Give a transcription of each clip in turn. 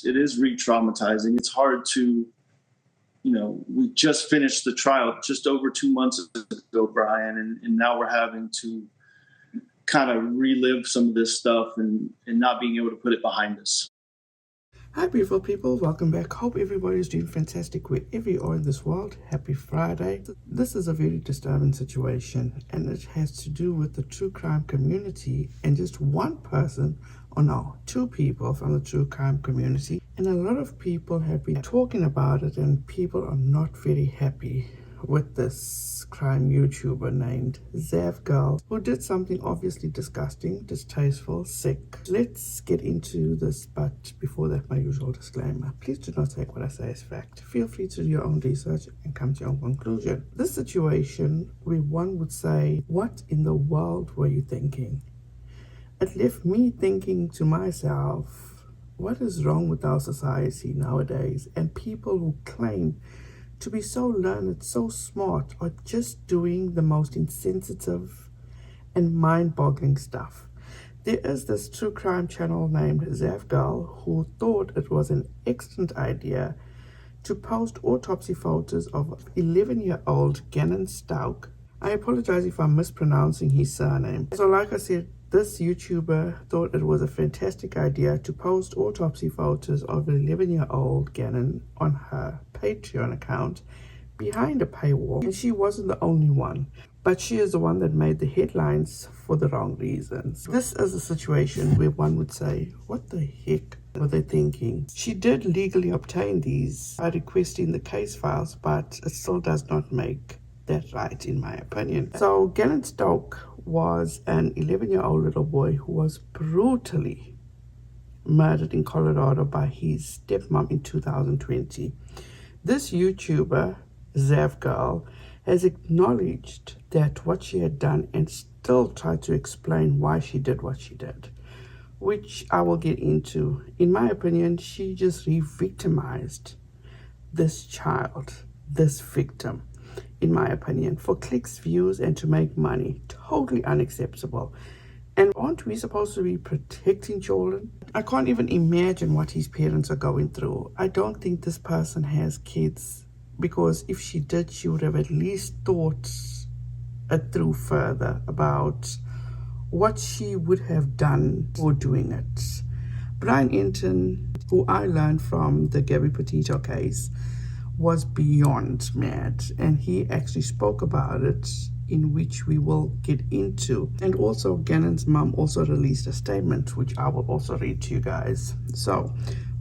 it is re-traumatizing. It's hard to, we just finished the trial just over 2 months ago, Brian, and now we're having to kind of relive some of this stuff and not being able to put it behind us. Hi beautiful people, welcome back. Hope everybody's doing fantastic wherever you are in this world. Happy Friday. This is a very disturbing situation, and it has to do with the true crime community and just one person, or no, two people from the true crime community. And a lot of people have been talking about it, and people are not very happy with this crime YouTuber named Zav Girl, who did something obviously disgusting, distasteful, sick. Let's get into this, but before that, my usual disclaimer. Please do not take what I say as fact. Feel free to do your own research and come to your own conclusion. This situation, where one would say, what in the world were you thinking? It left me thinking to myself, what is wrong with our society nowadays, and people who claim to be so learned, so smart, are just doing the most insensitive and mind-boggling stuff. There is this true crime channel named Zev Girl who thought it was an excellent idea to post autopsy photos of 11-year-old Gannon Stauch. I apologize if I'm mispronouncing his surname. So like I said, this YouTuber thought it was a fantastic idea to post autopsy photos of 11-year-old Gannon on her Patreon account behind a paywall. And she wasn't the only one, but she is the one that made the headlines for the wrong reasons. This is a situation where one would say, what the heck were they thinking? She did legally obtain these by requesting the case files, but it still does not make that right, in my opinion. So Gannon Stauch was an 11-year-old little boy who was brutally murdered in Colorado by his stepmom in 2020. This YouTuber, Zav Girl, has acknowledged that what she had done and still tried to explain why she did what she did, which I will get into. In my opinion, she just re-victimized this child, this victim, in my opinion, for clicks, views, and to make money. Totally unacceptable. And aren't we supposed to be protecting children? I can't even imagine what his parents are going through. I don't think this person has kids, because if she did, she would have at least thought it through further about what she would have done for doing it. Brian Entin, who I learned from the Gabby Petito case, was beyond mad, and he actually spoke about it, in which we will get into. And also Gannon's mom also released a statement, which I will also read to you guys. So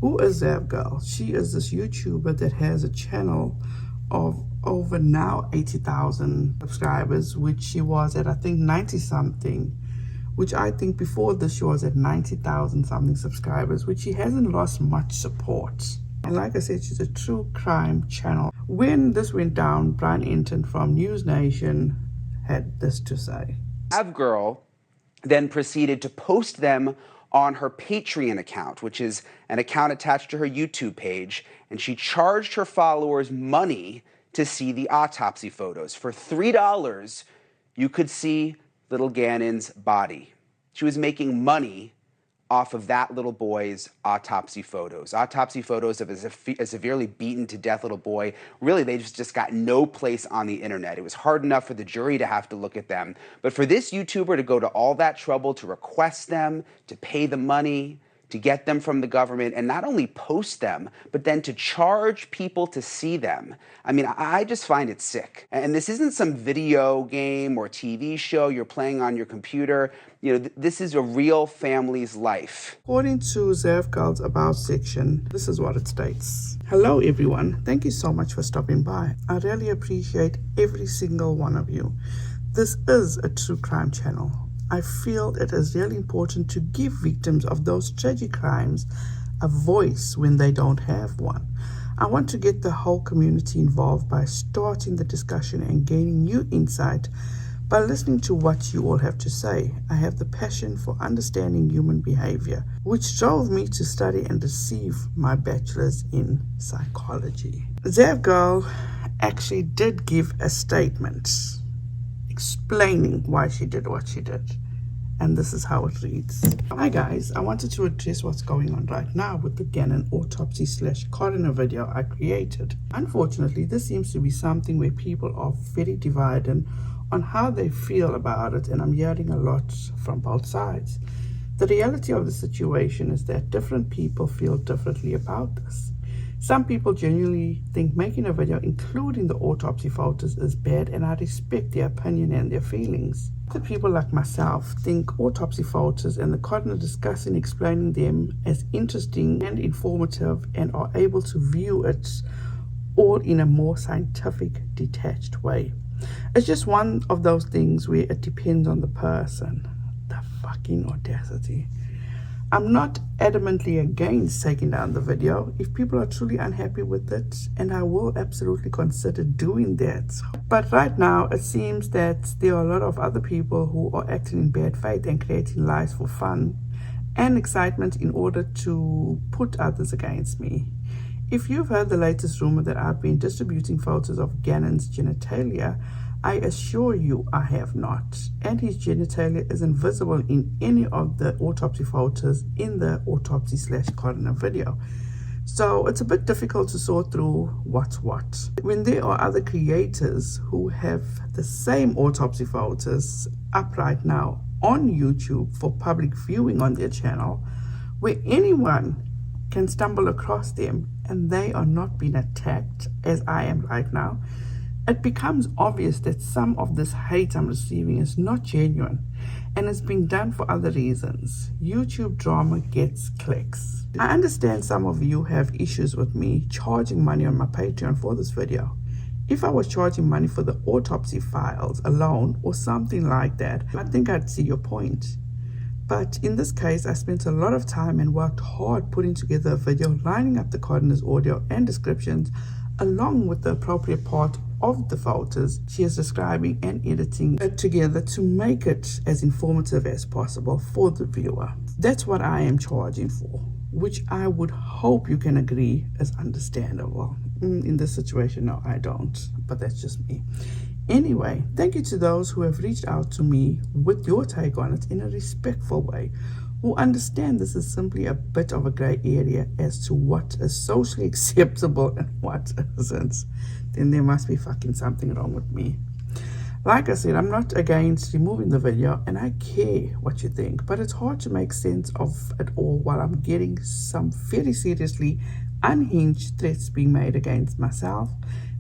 who is Zav Girl? She is this YouTuber that has a channel of over now 80,000 subscribers, which she was at, I think, 90 something, which I think before this she was at 90,000 something subscribers, which she hasn't lost much support. And like I said, she's a true crime channel. When this went down, Brian Entin from News Nation had this to say. Zav Girl then proceeded to post them on her Patreon account, which is an account attached to her YouTube page, and she charged her followers money to see the autopsy photos. For $3, you could see little Gannon's body. She was making money off of that little boy's autopsy photos. Autopsy photos of a severely beaten to death little boy. Really, they just got no place on the internet. It was hard enough for the jury to have to look at them. But for this YouTuber to go to all that trouble to request them, to pay the money, to get them from the government, and not only post them, but then to charge people to see them. I mean, I just find it sick. And this isn't some video game or TV show you're playing on your computer. You know, this is a real family's life. According to Zav Girl's About section, this is what it states. Hello everyone, thank you so much for stopping by. I really appreciate every single one of you. This is a true crime channel. I feel it is really important to give victims of those tragic crimes a voice when they don't have one. I want to get the whole community involved by starting the discussion and gaining new insight by listening to what you all have to say. I have the passion for understanding human behavior, which drove me to study and receive my bachelor's in psychology. Zav Girl actually did give a statement explaining why she did what she did. and this is how it reads. Hi guys, I wanted to address what's going on right now with the Gannon autopsy / coroner video I created. Unfortunately, this seems to be something where people are very divided on how they feel about it, and I'm hearing a lot from both sides. The reality of the situation is that different people feel differently about this. Some people genuinely think making a video including the autopsy photos is bad, and I respect their opinion and their feelings. Other people like myself think autopsy photos and the coroner discussing explaining them as interesting and informative, and are able to view it all in a more scientific, detached way. It's just one of those things where it depends on the person. The fucking audacity. I'm not adamantly against taking down the video if people are truly unhappy with it, and I will absolutely consider doing that. But right now, it seems that there are a lot of other people who are acting in bad faith and creating lies for fun and excitement in order to put others against me. If you've heard the latest rumor that I've been distributing photos of Gannon's genitalia, I assure you I have not, and his genitalia isn't visible in any of the autopsy photos in the autopsy / coroner video. So it's a bit difficult to sort through what's what. When there are other creators who have the same autopsy photos up right now on YouTube for public viewing on their channel, where anyone can stumble across them and they are not being attacked as I am right now, it becomes obvious that some of this hate I'm receiving is not genuine and is being done for other reasons. YouTube drama gets clicks. I understand some of you have issues with me charging money on my Patreon for this video. If I was charging money for the autopsy files alone or something like that, I think I'd see your point. But in this case, I spent a lot of time and worked hard putting together a video, lining up the coroner's audio and descriptions along with the appropriate part of the photos she is describing, and editing it together to make it as informative as possible for the viewer. That's what I am charging for, which I would hope you can agree is understandable. In this situation, no, I don't, but that's just me. Anyway, thank you to those who have reached out to me with your take on it in a respectful way, who understand this is simply a bit of a gray area as to what is socially acceptable and what isn't. Then there must be fucking something wrong with me. Like I said, I'm not against removing the video, and I care what you think, but it's hard to make sense of it all while I'm getting some very seriously unhinged threats being made against myself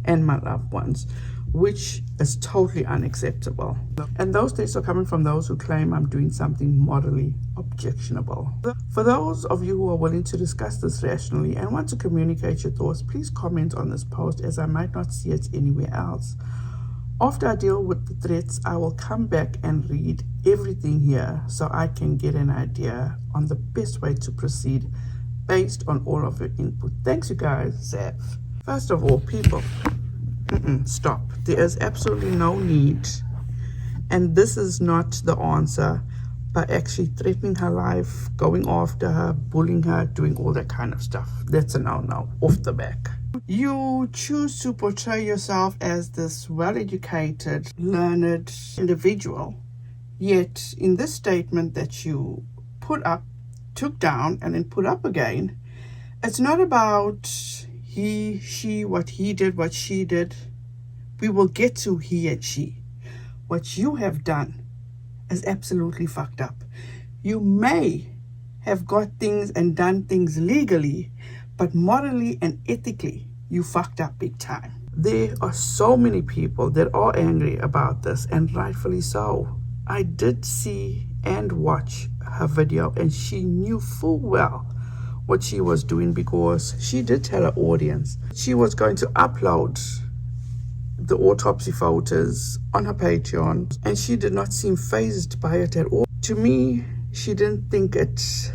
and my loved ones, which is totally unacceptable. And those threats are coming from those who claim I'm doing something morally objectionable. For those of you who are willing to discuss this rationally and want to communicate your thoughts, please comment on this post, as I might not see it anywhere else. After I deal with the threats, I will come back and read everything here so I can get an idea on the best way to proceed based on all of your input. Thanks, you guys. Zev. First of all, people, stop. There is absolutely no need, and this is not the answer, by actually threatening her life, going after her, bullying her, doing all that kind of stuff. That's a no-no off the back. You choose to portray yourself as this well-educated, learned individual, yet in this statement that you put up, took down, and then put up again, it's not about he, she, what he did, what she did. We will get to he and she. What you have done is absolutely fucked up. You may have got things and done things legally, but morally and ethically, you fucked up big time. There are so many people that are angry about this, and rightfully so. I did see and watch her video, and she knew full well what she was doing, because she did tell her audience she was going to upload the autopsy photos on her Patreon, and she did not seem fazed by it at all. To me, she didn't think it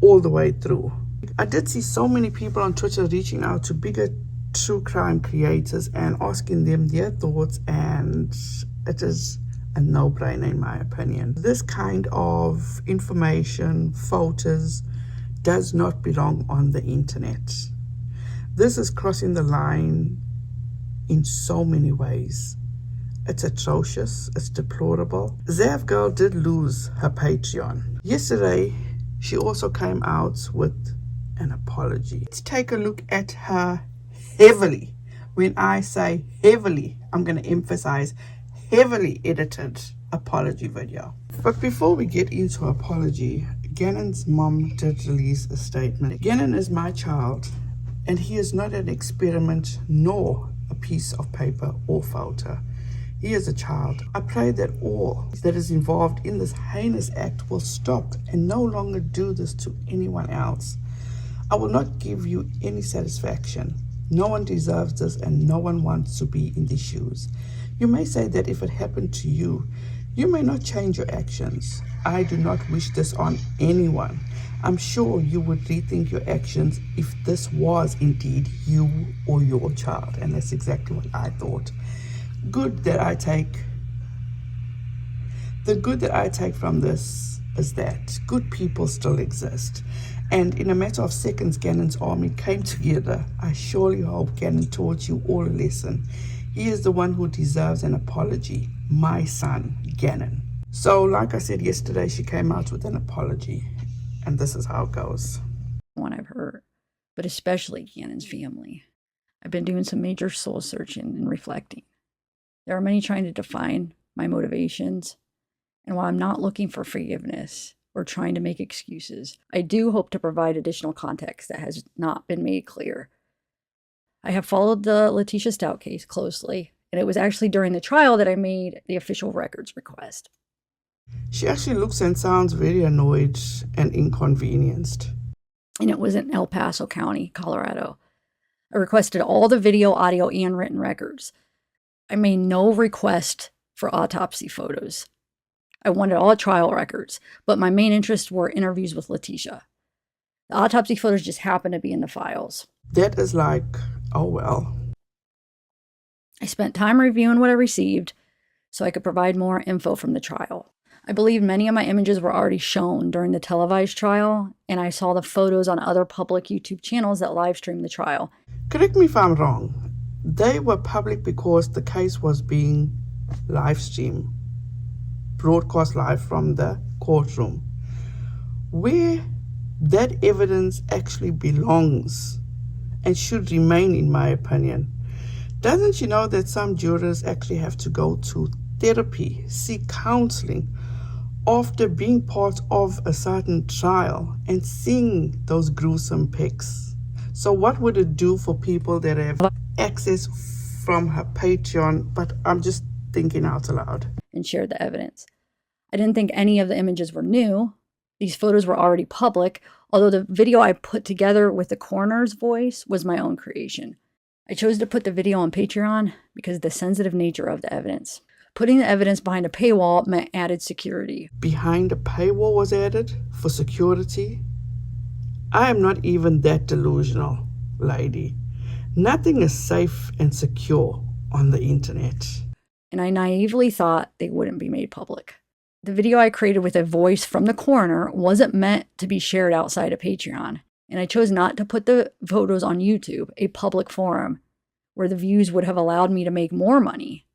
all the way through. I did see so many people on Twitter reaching out to bigger true crime creators and asking them their thoughts, and it is a no-brainer in my opinion. This kind of information, photos, does not belong on the internet. This is crossing the line in so many ways. It's atrocious. It's deplorable. Zav Girl did lose her Patreon. Yesterday, she also came out with an apology. Let's take a look at her heavily. When I say heavily, I'm going to emphasize heavily edited apology video. But before we get into apology, Gannon's mom did release a statement. Gannon is my child, and he is not an experiment nor a piece of paper or photo. He is a child. I pray that all that is involved in this heinous act will stop and no longer do this to anyone else. I will not give you any satisfaction. No one deserves this, and no one wants to be in these shoes. You may say that if it happened to you, you may not change your actions. I do not wish this on anyone. I'm sure you would rethink your actions if this was indeed you or your child. And that's exactly what I thought. The good that I take from this is that good people still exist. And in a matter of seconds, Gannon's army came together. I surely hope Gannon taught you all a lesson. He is the one who deserves an apology. My son, Gannon. So, like I said yesterday, she came out with an apology. And this is how it goes. One I've heard, but especially Gannon's family. I've been doing some major soul searching and reflecting. There are many trying to define my motivations. And while I'm not looking for forgiveness or trying to make excuses, I do hope to provide additional context that has not been made clear. I have followed the Letitia Stauch case closely, and it was actually during the trial that I made the official records request. She actually looks and sounds very annoyed and inconvenienced. And it was in El Paso County, Colorado. I requested all the video, audio, and written records. I made no request for autopsy photos. I wanted all trial records, but my main interests were interviews with Letitia. The autopsy photos just happened to be in the files. That is like, oh well. I spent time reviewing what I received so I could provide more info from the trial. I believe many of my images were already shown during the televised trial, and I saw the photos on other public YouTube channels that live streamed the trial. Correct me if I'm wrong. They were public because the case was being live streamed, broadcast live from the courtroom, where that evidence actually belongs and should remain, in my opinion. Doesn't you know that some jurors actually have to go to therapy, seek counseling after being part of a certain trial and seeing those gruesome pics? So what would it do for people that have access from her Patreon? But I'm just thinking out loud. And shared the evidence. I didn't think any of the images were new. These photos were already public, although the video I put together with the coroner's voice was my own creation. I chose to put the video on Patreon because of the sensitive nature of the evidence. Putting the evidence behind a paywall meant added security. Behind a paywall was added for security? I am not even that delusional, lady. Nothing is safe and secure on the internet. And I naively thought they wouldn't be made public. The video I created with a voice from the coroner wasn't meant to be shared outside of Patreon, and I chose not to put the photos on YouTube, a public forum, where the views would have allowed me to make more money,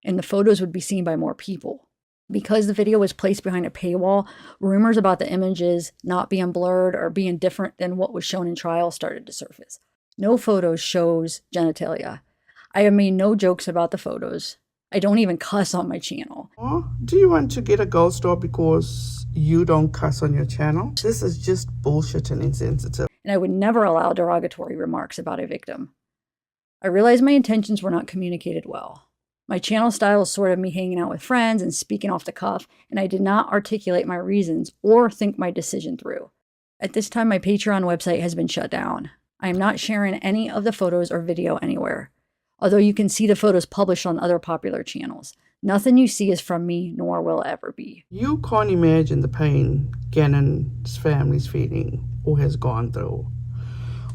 and the photos would be seen by more people. Because the video was placed behind a paywall, rumors about the images not being blurred or being different than what was shown in trial started to surface. No photos shows genitalia. I have made no jokes about the photos. I don't even cuss on my channel. Oh, do you want to get a gold star because you don't cuss on your channel? This is just bullshit and insensitive. And I would never allow derogatory remarks about a victim. I realized my intentions were not communicated well. My channel style is sort of me hanging out with friends and speaking off the cuff, and I did not articulate my reasons or think my decision through. At this time, my Patreon website has been shut down. I am not sharing any of the photos or video anywhere, although you can see the photos published on other popular channels. Nothing you see is from me, nor will ever be. You can't imagine the pain Gannon's family's feeling or has gone through.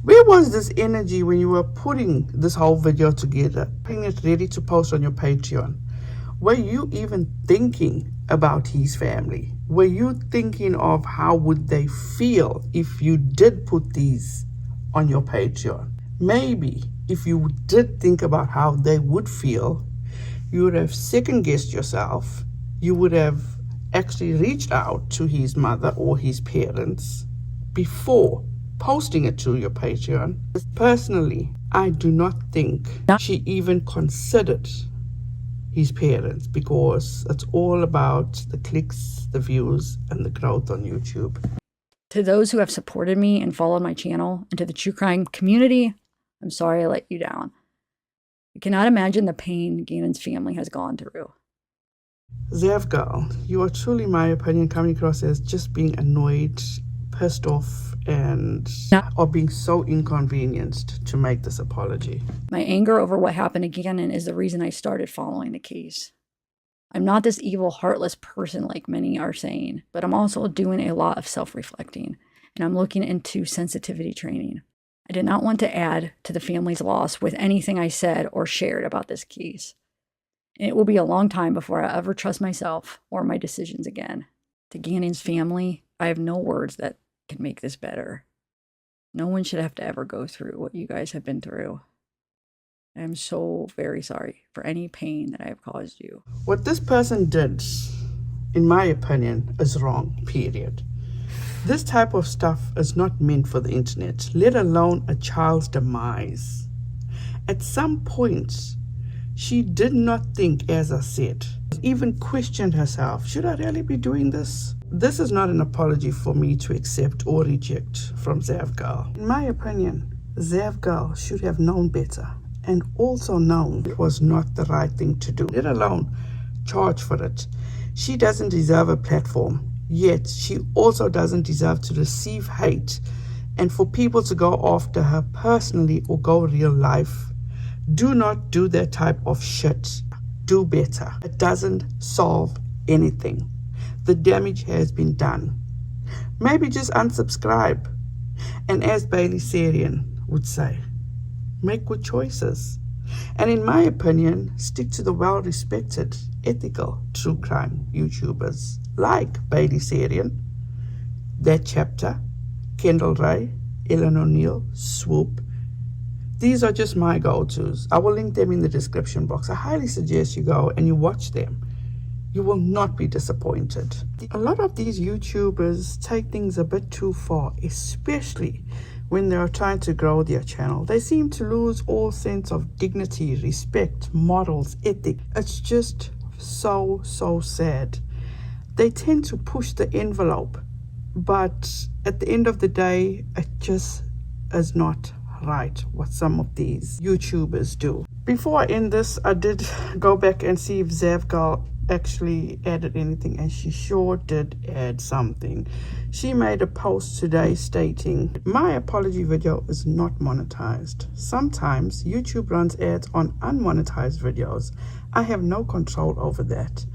Where was this energy when you were putting this whole video together, putting it ready to post on your Patreon? Were you even thinking about his family? Were you thinking of how would they feel if you did put these on your Patreon? Maybe if you did think about how they would feel, you would have second-guessed yourself. You would have actually reached out to his mother or his parents before posting it to your Patreon. Personally, I do not think she even considered his parents, because it's all about the clicks, the views, and the growth on YouTube. To those who have supported me and followed my channel, and to the true crime community, I'm sorry I let you down. You cannot imagine the pain Gannon's family has gone through. Zev Girl, you are truly, in my opinion, coming across as just being annoyed, pissed off, and or being so inconvenienced to make this apology. My anger over what happened to Gannon is the reason I started following the case. I'm not this evil, heartless person like many are saying, but I'm also doing a lot of self-reflecting, and I'm looking into sensitivity training. I did not want to add to the family's loss with anything I said or shared about this case. And it will be a long time before I ever trust myself or my decisions again. To Gannon's family, I have no words that can make this better. No one should have to ever go through what you guys have been through. I am so very sorry for any pain that I have caused you. What this person did, in my opinion, is wrong, period. This type of stuff is not meant for the internet, let alone a child's demise. At some point, she did not think, as I said, even questioned herself, should I really be doing this? This is not an apology for me to accept or reject from Zav Girl. In my opinion, Zav Girl should have known better and also known it was not the right thing to do, let alone charge for it. She doesn't deserve a platform, yet she also doesn't deserve to receive hate and for people to go after her personally or go real life. Do not do that type of shit. Do better. It doesn't solve anything. The damage has been done. Maybe just unsubscribe. And as Bailey SARIAN would say, make good choices. And in my opinion, stick to the well-respected, ethical, true crime YouTubers like Bailey SARIAN, That Chapter, KENDALL, ELEANOR, NEALE, SWOOP. These are just my go-tos. I will link them in the description box. I highly suggest you go and you watch them. You will not be disappointed. A lot of these YouTubers take things a bit too far, especially when they are trying to grow their channel. They seem to lose all sense of dignity, respect, morals, ethic. It's just so sad. They tend to push the envelope, but at the end of the day, it just is not right what some of these YouTubers do. Before I end this, I did go back and see if Zav Girl actually added anything, and she sure did add something. She made a post today stating, my apology video is not monetized. Sometimes YouTube runs ads on unmonetized videos. I have no control over that.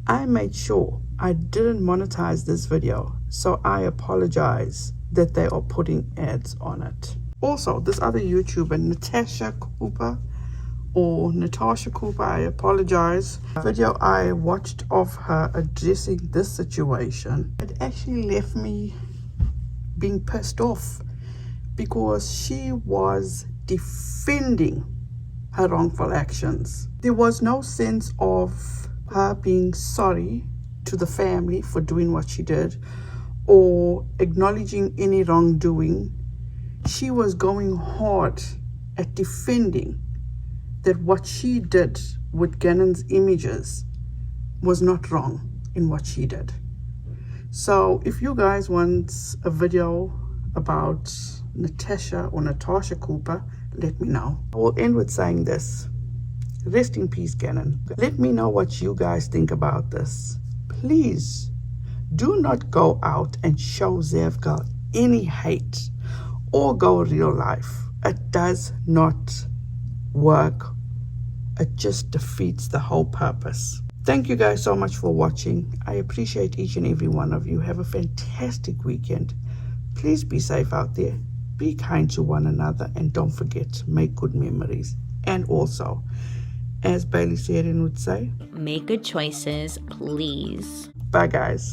I made sure I didn't monetize this video, so I apologize that they are putting ads on it. Also, this other YouTuber, Natasha Cooper, I apologize. The video I watched of her addressing this situation, it actually left me being pissed off because she was defending her wrongful actions. There was no sense of her being sorry to the family for doing what she did or acknowledging any wrongdoing. She was going hard at defending that what she did with Gannon's images was not wrong in what she did. So if you guys want a video about Natasha Cooper, let me know. I will end with saying this. Rest in peace, Gannon. Let me know what you guys think about this. Please do not go out and show Zev Girl any hate or go real life. It does not work. It just defeats the whole purpose. Thank you guys so much for watching. I appreciate each and every one of you. Have a fantastic weekend. Please be safe out there. Be kind to one another, and don't forget, make good memories. And also, as Bailey SARIAN would say, make good choices, please. Bye guys.